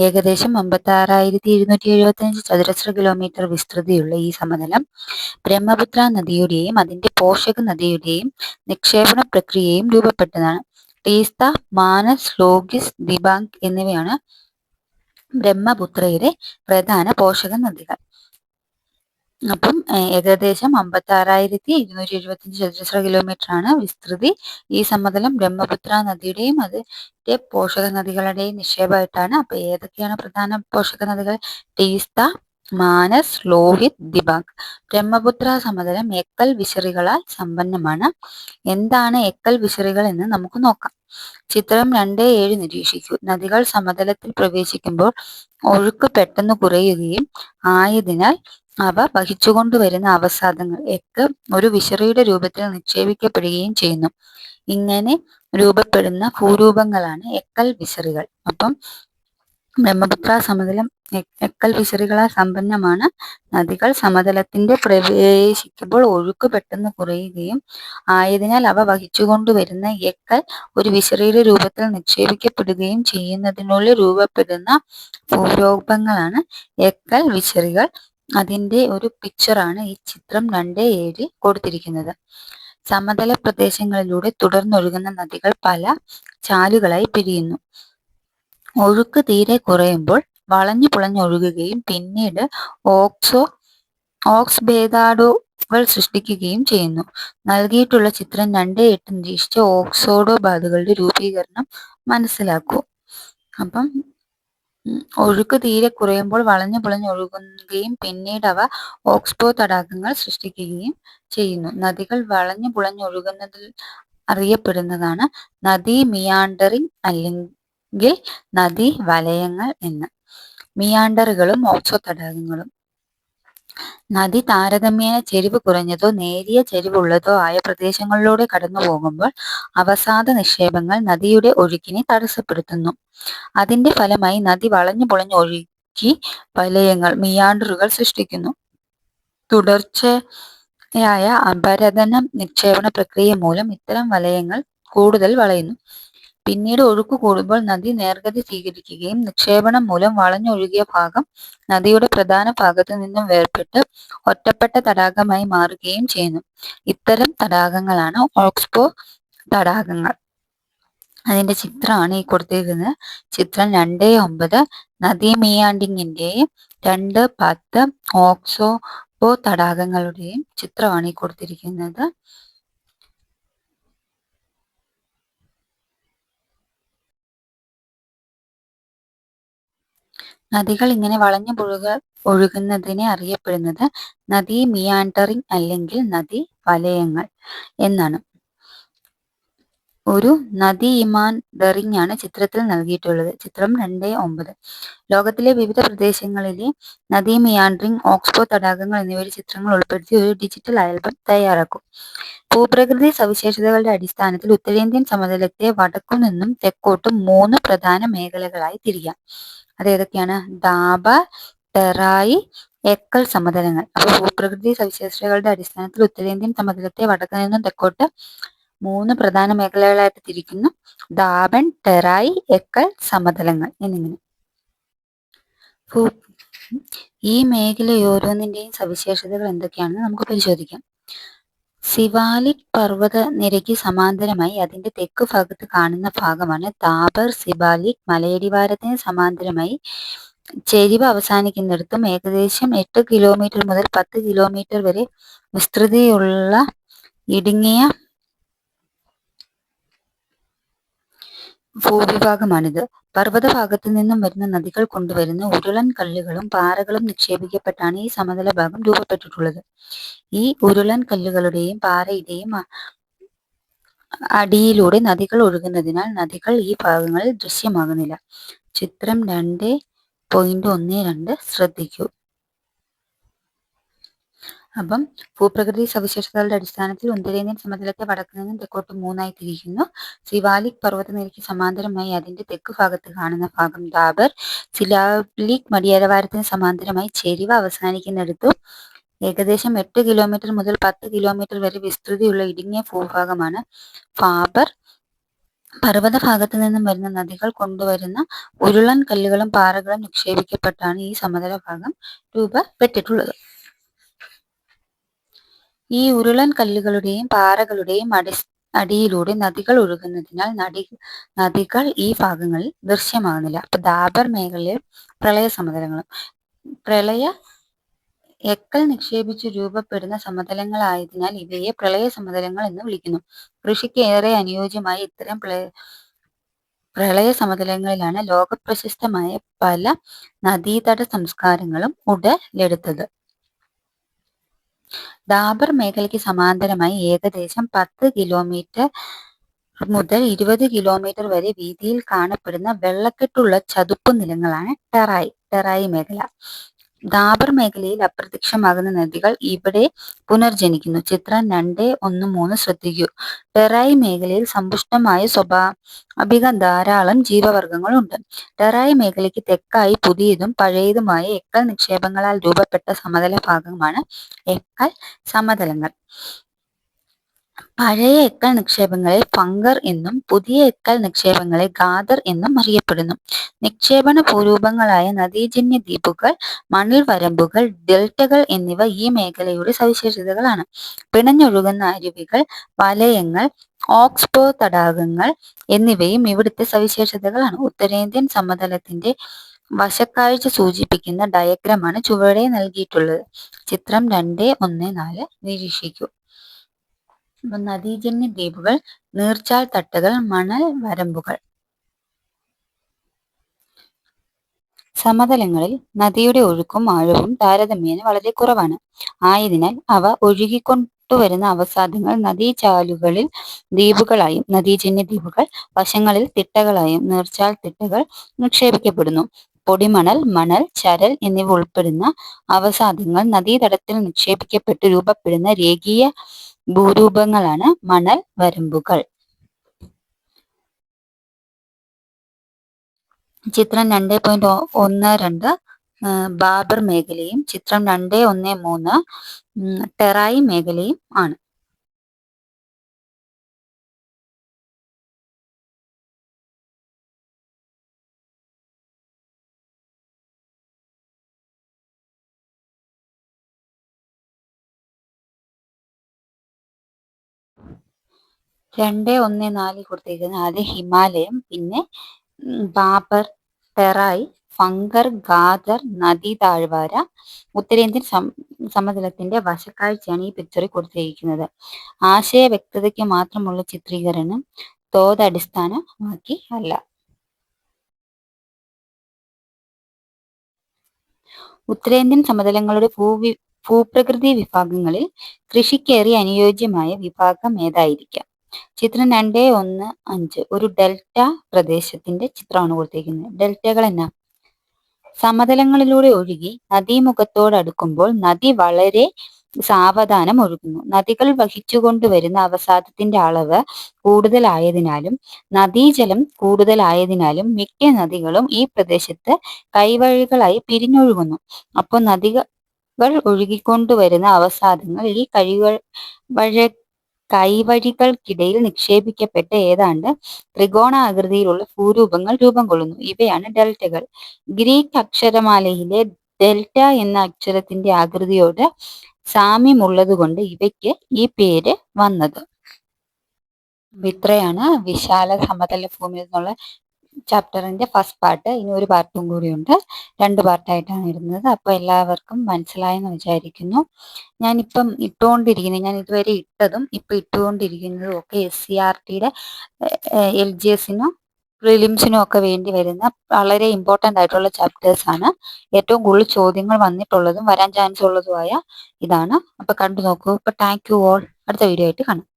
S1: ഏകദേശം 56,275 ചതുരശ്ര കിലോമീറ്റർ വിസ്തൃതിയുള്ള ഈ സമതലം ബ്രഹ്മപുത്ര നദിയുടെയും അതിന്റെ പോഷക നദിയുടെയും നിക്ഷേപണ പ്രക്രിയയും രൂപപ്പെട്ടതാണ്. ടീസ്ത, മാനസ്, ലോഹിത്, ദിബാംഗ് എന്നിവയാണ് ബ്രഹ്മപുത്രയുടെ പ്രധാന പോഷക നദികൾ. അപ്പം ഏകദേശം 56,275 ചതുരശ്ര കിലോമീറ്റർ ആണ് വിസ്തൃതി. ഈ സമതലം ബ്രഹ്മപുത്ര നദിയുടെയും അതിന്റെ പോഷക നദികളുടെയും നിക്ഷേപമായിട്ടാണ്. അപ്പൊ ഏതൊക്കെയാണ് പ്രധാന പോഷക നദികൾ? ടീസ്ത, മാനസ്, ലോഹിത്, ദിബാംഗ്. ബ്രഹ്മപുത്ര സമതലം എക്കൽ വിശറികളാൽ സമ്പന്നമാണ്. എന്താണ് എക്കൽ വിശറികൾ എന്ന് നമുക്ക് നോക്കാം. ചിത്രം 2.7 നിരീക്ഷിക്കൂ. നദികൾ സമതലത്തിൽ പ്രവേശിക്കുമ്പോൾ ഒഴുക്ക് പെട്ടെന്ന് കുറയുകയും ആയതിനാൽ അവ വഹിച്ചുകൊണ്ടുവരുന്ന അവസാദങ്ങൾ എക്ക് ഒരു വിശറിയുടെ രൂപത്തിൽ നിക്ഷേപിക്കപ്പെടുകയും ചെയ്യുന്നു. ഇങ്ങനെ രൂപപ്പെടുന്ന ഭൂരൂപങ്ങളാണ് എക്കൽ വിശറികൾ. അപ്പം ബ്രഹ്മപുത്ര സമതലം എക്കൽ വിശറികളാൽ സമ്പന്നമാണ്. നദികൾ സമതലത്തിന്റെ പ്രവേശിക്കുമ്പോൾ ഒഴുക്ക് പെട്ടെന്ന് കുറയുകയും ആയതിനാൽ അവ വഹിച്ചുകൊണ്ടുവരുന്ന എക്കൽ ഒരു വിശറിയുടെ രൂപത്തിൽ നിക്ഷേപിക്കപ്പെടുകയും ചെയ്യുന്നതിനുള്ളിൽ രൂപപ്പെടുന്ന ഭൂരൂപങ്ങളാണ് എക്കൽ വിശറികൾ. അതിന്റെ ഒരു പിക്ചറാണ് ഈ ചിത്രം 2.7 കൊടുത്തിരിക്കുന്നത്. സമതല പ്രദേശങ്ങളിലൂടെ തുടർന്നൊഴുകുന്ന നദികൾ പല ചാലുകളായി പിരിയുന്നു. ഒഴുക്ക് തീരെ കുറയുമ്പോൾ വളഞ്ഞു പുളഞ്ഞൊഴുകുകയും പിന്നീട് ഓക്സ്ബേദാഡുകൾ സൃഷ്ടിക്കുകയും ചെയ്യുന്നു. നൽകിയിട്ടുള്ള ചിത്രം 2.8 നിരീക്ഷിച്ച് ഓക്സോഡോ ബാധകളുടെ രൂപീകരണം മനസ്സിലാക്കൂ. അപ്പം ഒഴുക്ക് തീരെ കുറയുമ്പോൾ വളഞ്ഞു പുളഞ്ഞൊഴുകുകയും പിന്നീട് അവ ഓക്സ്ബോ തടാകങ്ങൾ സൃഷ്ടിക്കുകയും ചെയ്യുന്നു. നദികൾ വളഞ്ഞു പുളഞ്ഞൊഴുകുന്നതിൽ അറിയപ്പെടുന്നതാണ് നദീ മിയാൻഡറിംഗ് അല്ലെങ്കിൽ നദീ വലയങ്ങൾ എന്ന്. മിയാൻഡറുകളും ഓക്സോ തടാകങ്ങളും. നദി താരതമ്യേന ചെരിവ് കുറഞ്ഞതോ നേരിയ ചെരിവുള്ളതോ ആയ പ്രദേശങ്ങളിലൂടെ കടന്നു പോകുമ്പോൾ അവസാദ നിക്ഷേപങ്ങൾ നദിയുടെ ഒഴുക്കിനെ തടസ്സപ്പെടുത്തുന്നു. അതിന്റെ ഫലമായി നദി വളഞ്ഞു പുളഞ്ഞൊഴുകി വലയങ്ങൾ, മിയാൻഡറുകൾ സൃഷ്ടിക്കുന്നു. തുടർച്ചയായ അപരദന നിക്ഷേപണ പ്രക്രിയ മൂലം ഇത്തരം വലയങ്ങൾ കൂടുതൽ വളയുന്നു. പിന്നീട് ഒഴുക്ക് കൂടുമ്പോൾ നദി നേർഗതി സ്വീകരിക്കുകയും നിക്ഷേപണം മൂലം വളഞ്ഞൊഴുകിയ ഭാഗം നദിയുടെ പ്രധാന ഭാഗത്തു നിന്നും വേർപെട്ട് ഒറ്റപ്പെട്ട തടാകമായി മാറുകയും ചെയ്യുന്നു. ഇത്തരം തടാകങ്ങളാണ് ഓക്സ്ബോ തടാകങ്ങൾ. അതിന്റെ ചിത്രമാണ് ഈ കൊടുത്തിരിക്കുന്നത്. ചിത്രം 2.9 നദീ മിയാൻഡിങ്ങിന്റെയും 2.10 ഓക്സ്ബോ തടാകങ്ങളുടെയും ചിത്രമാണ് ഈ കൊടുത്തിരിക്കുന്നത്. നദികൾ ഇങ്ങനെ വളഞ്ഞു ഒഴുകുന്നതിനെ അറിയപ്പെടുന്നത് നദീ മിയാൻഡറിംഗ് അല്ലെങ്കിൽ നദീ വലയങ്ങൾ എന്നാണ്. ഒരു നദി ഇമാൻഡറിംഗ് ആണ് ചിത്രത്തിൽ നൽകിയിട്ടുള്ളത്. ചിത്രം 2.9. ലോകത്തിലെ വിവിധ പ്രദേശങ്ങളിലെ നദീ മിയാൻഡറിംഗ്, ഓക്സ്ബോ തടാകങ്ങൾ എന്നിവയുടെ ചിത്രങ്ങൾ ഉൾപ്പെടുത്തി ഒരു ഡിജിറ്റൽ ആൽബം തയ്യാറാക്കും. ഭൂപ്രകൃതി സവിശേഷതകളുടെ അടിസ്ഥാനത്തിൽ ഉത്തരേന്ത്യൻ സമതലത്തെ വടക്കുനിന്നും തെക്കോട്ടും 3 പ്രധാന മേഖലകളായി തിരിക്കാം. അതേതൊക്കെയാണ്? ദാബർ, ടെറായി, എക്കൽ സമതലങ്ങൾ. അപ്പോൾ ഭൂപ്രകൃതി സവിശേഷതകളുടെ അടിസ്ഥാനത്തിൽ ഉത്തരേന്ത്യൻ സമതലത്തെ വടക്ക് നിന്നും തെക്കോട്ട് 3 പ്രധാന മേഖലകളായിട്ട് തിരിക്കുന്നു. ദാബൻ, ടെറായി, എക്കൽ സമതലങ്ങൾ എന്നിങ്ങനെ. ഈ മേഖലയോരോന്നിന്റെയും സവിശേഷതകൾ എന്തൊക്കെയാണെന്ന് നമുക്ക് പരിശോധിക്കാം. സിവാലിക് പർവ്വത നിരയ്ക്ക് സമാന്തരമായി അതിന്റെ തെക്ക് ഭാഗത്ത് കാണുന്ന ഭാഗമാണ് ദാബർ സിവാലിക്. മലയടിവാരത്തിന് സമാന്തരമായി ചെരിവ് അവസാനിക്കുന്നിടത്തും ഏകദേശം 8 കിലോമീറ്റർ മുതൽ 10 കിലോമീറ്റർ വരെ വിസ്തൃതിയുള്ള ഇടുങ്ങിയ ഭൂവിഭാഗമാണിത്. പർവ്വതഭാഗത്തു നിന്നും വരുന്ന നദികൾ കൊണ്ടുവരുന്ന ഉരുളൻ കല്ലുകളും പാറകളും നിക്ഷേപിക്കപ്പെട്ടാണ് ഈ സമതല ഭാഗം രൂപപ്പെട്ടിട്ടുള്ളത്. ഈ ഉരുളൻ കല്ലുകളുടെയും പാറയുടെയും അടിയിലൂടെ നദികൾ ഒഴുകുന്നതിനാൽ നദികൾ ഈ ഭാഗങ്ങളിൽ ദൃശ്യമാകുന്നില്ല. ചിത്രം 2.12 ശ്രദ്ധിക്കൂ. അപ്പം ഭൂപ്രകൃതി സവിശേഷതകളുടെ അടിസ്ഥാനത്തിൽ ഉത്തരേന്ത്യൻ സമതലത്തെ വടക്ക് നിന്നും തെക്കോട്ട് 3 തിരിക്കുന്നു. സിവാലിക് പർവ്വതനിരയ്ക്ക് സമാന്തരമായി അതിന്റെ തെക്ക് ഭാഗത്ത് കാണുന്ന ഭാഗം ദാബർ. സിവാലിക് മലയടിവാരത്തിന് സമാന്തരമായി ചെരിവ് അവസാനിക്കുന്നിടത്തും ഏകദേശം 8 കിലോമീറ്റർ മുതൽ 10 കിലോമീറ്റർ വരെ വിസ്തൃതിയുള്ള ഇടുങ്ങിയ ഭൂഭാഗമാണ് ഫാബർ. പർവ്വത ഭാഗത്തു നിന്നും വരുന്ന നദികൾ കൊണ്ടുവരുന്ന ഉരുളൻ കല്ലുകളും പാറകളും നിക്ഷേപിക്കപ്പെട്ടാണ് ഈ സമതല ഭാഗം രൂപപ്പെട്ടിട്ടുള്ളത്. ഈ ഉരുളൻ കല്ലുകളുടെയും പാറകളുടെയും അടിയിലൂടെ നദികൾ ഒഴുകുന്നതിനാൽ നദികൾ ഈ ഭാഗങ്ങളിൽ ദൃശ്യമാകുന്നില്ല. അപ്പൊ ദാബർ മേഖലയിൽ പ്രളയ സമതലങ്ങളും എക്കൽ നിക്ഷേപിച്ച് രൂപപ്പെടുന്ന സമതലങ്ങളായതിനാൽ ഇവയെ പ്രളയ സമതലങ്ങൾ എന്ന് വിളിക്കുന്നു. കൃഷിക്ക് ഏറെ അനുയോജ്യമായ ഇത്തരം പ്രളയ സമതലങ്ങളിലാണ് ലോകപ്രശസ്തമായ പല നദീതട സംസ്കാരങ്ങളും ഉടലെടുത്തത്. ദാബർ മേഖലയ്ക്ക് സമാന്തരമായി ഏകദേശം 10 കിലോമീറ്റർ മുതൽ 20 കിലോമീറ്റർ വരെ വീതിയിൽ കാണപ്പെടുന്ന വെള്ളക്കെട്ടുള്ള ചതുപ്പ് നിലങ്ങളാണ് ടെറായി മേഖല. ദാബർ മേഖലയിൽ അപ്രത്യക്ഷമാകുന്ന നദികൾ ഇവിടെ പുനർജനിക്കുന്നു. ചിത്രം 2.13 ശ്രദ്ധിക്കൂ. ടെറായി മേഖലയിൽ സമ്പുഷ്ടമായ സ്വാഭാവിക ധാരാളം ജീവവർഗങ്ങളുണ്ട്. ടെറായി മേഖലയ്ക്ക് തെക്കായി പുതിയതും പഴയതുമായ എക്കൽ നിക്ഷേപങ്ങളാൽ രൂപപ്പെട്ട സമതല ഭാഗമാണ് എക്കൽ സമതലങ്ങൾ. പഴയ എക്കൽ നിക്ഷേപങ്ങളെ ഫംഗർ എന്നും പുതിയ എക്കൽ നിക്ഷേപങ്ങളെ ഗാദർ എന്നും അറിയപ്പെടുന്നു. നിക്ഷേപണ ഭൂരൂപങ്ങളായ നദീജന്യ ദ്വീപുകൾ, മണൽ വരമ്പുകൾ, ഡെൽറ്റകൾ എന്നിവ ഈ മേഖലയുടെ സവിശേഷതകളാണ്. പിണഞ്ഞൊഴുകുന്ന അരുവികൾ, വലയങ്ങൾ, ഓക്സ്ബോ തടാകങ്ങൾ എന്നിവയും ഇവിടുത്തെ സവിശേഷതകളാണ്. ഉത്തരേന്ത്യൻ സമതലത്തിന്റെ വശക്കാഴ്ച സൂചിപ്പിക്കുന്ന ഡയഗ്രമാണ് ചുവടെ നൽകിയിട്ടുള്ളത്. ചിത്രം 2.14 നിരീക്ഷിക്കൂ. നദീജന്യ ദ്വീപുകൾ, നീർച്ചാൽ തട്ടുകൾ, മണൽ വരമ്പുകൾ. സമതലങ്ങളിൽ നദിയുടെ ഒഴുക്കും ആഴവും താരതമ്യേന വളരെ കുറവാണ്. ആയതിനാൽ അവ ഒഴുകിക്കൊണ്ടുവരുന്ന അവസാദങ്ങൾ നദീചാലുകളിൽ ദ്വീപുകളായും നദീജന്യ ദ്വീപുകൾ വശങ്ങളിൽ തിട്ടകളായും നീർച്ചാൽ തിട്ടകൾ നിക്ഷേപിക്കപ്പെടുന്നു. പൊടിമണൽ, മണൽ, ചരൽ എന്നിവ ഉൾപ്പെടുന്ന അവസാദങ്ങൾ നദീതടത്തിൽ നിക്ഷേപിക്കപ്പെട്ട് രൂപപ്പെടുന്ന രേഖീയ ഭൂരൂപങ്ങളാണ് മണൽ വരമ്പുകൾ. ചിത്രം 2.12 ബാബർ മേഖലയും ചിത്രം 2.13 ടെറായി മേഖലയും ആണ്. രണ്ടേ ഒന്ന് നാല് കൊടുത്തേക്കുന്നത് ആദ്യം ഹിമാലയം, പിന്നെ ബാബർ, ടെറായി, ഫംഗർ, ഗാദർ, നദീ താഴ്വാര, ഉത്തരേന്ത്യൻ സമതലത്തിന്റെ വശക്കാഴ്ചയാണ് ഈ പിക്ചറിൽ കൊടുത്തിരിക്കുന്നത്. ആശയ വ്യക്തതയ്ക്ക് മാത്രമുള്ള ചിത്രീകരണം, തോതടിസ്ഥാനമാക്കി അല്ല. ഉത്തരേന്ത്യൻ സമതലങ്ങളുടെ ഭൂപ്രകൃതി വിഭാഗങ്ങളിൽ കൃഷിക്കേറി അനുയോജ്യമായ വിഭാഗം ഏതായിരിക്കാം? ചിത്രം 2.1.5 ഒരു ഡെൽറ്റ പ്രദേശത്തിന്റെ ചിത്രമാണ് കൊടുത്തിരിക്കുന്നത്. ഡെൽറ്റകൾ എന്നാ? സമതലങ്ങളിലൂടെ ഒഴുകി നദീമുഖത്തോടടുക്കുമ്പോൾ നദി വളരെ സാവധാനം ഒഴുകുന്നു. നദികൾ വഹിച്ചുകൊണ്ടുവരുന്ന അവസാദത്തിന്റെ അളവ് കൂടുതലായതിനാലും നദീജലം കൂടുതലായതിനാലും മിക്ക നദികളും ഈ പ്രദേശത്ത് കൈവഴികളായി പിരിഞ്ഞൊഴുകുന്നു. അപ്പോൾ നദികൾ ഒഴുകിക്കൊണ്ടുവരുന്ന അവസാദങ്ങൾ ഈ കൈവഴികൾക്കിടയിൽ നിക്ഷേപിക്കപ്പെട്ട് ഏതാണ്ട് ത്രികോണാകൃതിയിലുള്ള ഭൂരൂപങ്ങൾ രൂപം കൊള്ളുന്നു. ഇവയാണ് ഡെൽറ്റകൾ. ഗ്രീക്ക് അക്ഷരമാലയിലെ ഡെൽറ്റ എന്ന അക്ഷരത്തിന്റെ ആകൃതിയോട് സാമ്യമുള്ളതുകൊണ്ട് ഇവയ്ക്ക് ഈ പേര് വന്നത്. ഇത്രയാണ് വിശാല സമതല ഭൂമി എന്നുള്ള ചാപ്റ്ററിന്റെ ഫസ്റ്റ് പാർട്ട്. ഇനി ഒരു പാർട്ടും കൂടിയുണ്ട്. 2 പാർട്ടായിട്ടാണ് ഇടുന്നത്. അപ്പോൾ എല്ലാവർക്കും മനസ്സിലായെന്ന് വിചാരിക്കുന്നു. ഞാനിപ്പം ഞാൻ ഇതുവരെ ഇട്ടതും ഇപ്പം ഇട്ടുകൊണ്ടിരിക്കുന്നതും ഒക്കെ SCERTയുടെ LGSനും പ്രിലിംസിനും ഒക്കെ വേണ്ടി വരുന്ന വളരെ ഇമ്പോർട്ടൻ്റ് ആയിട്ടുള്ള ചാപ്റ്റേഴ്സ് ആണ്. ഏറ്റവും കൂടുതൽ ചോദ്യങ്ങൾ വന്നിട്ടുള്ളതും വരാൻ ചാൻസ് ഉള്ളതുമായ ഇതാണ്. അപ്പോൾ കണ്ടു നോക്കൂ. അപ്പോൾ താങ്ക് യു ഓൾ. അടുത്ത വീഡിയോ ആയിട്ട് കാണാം.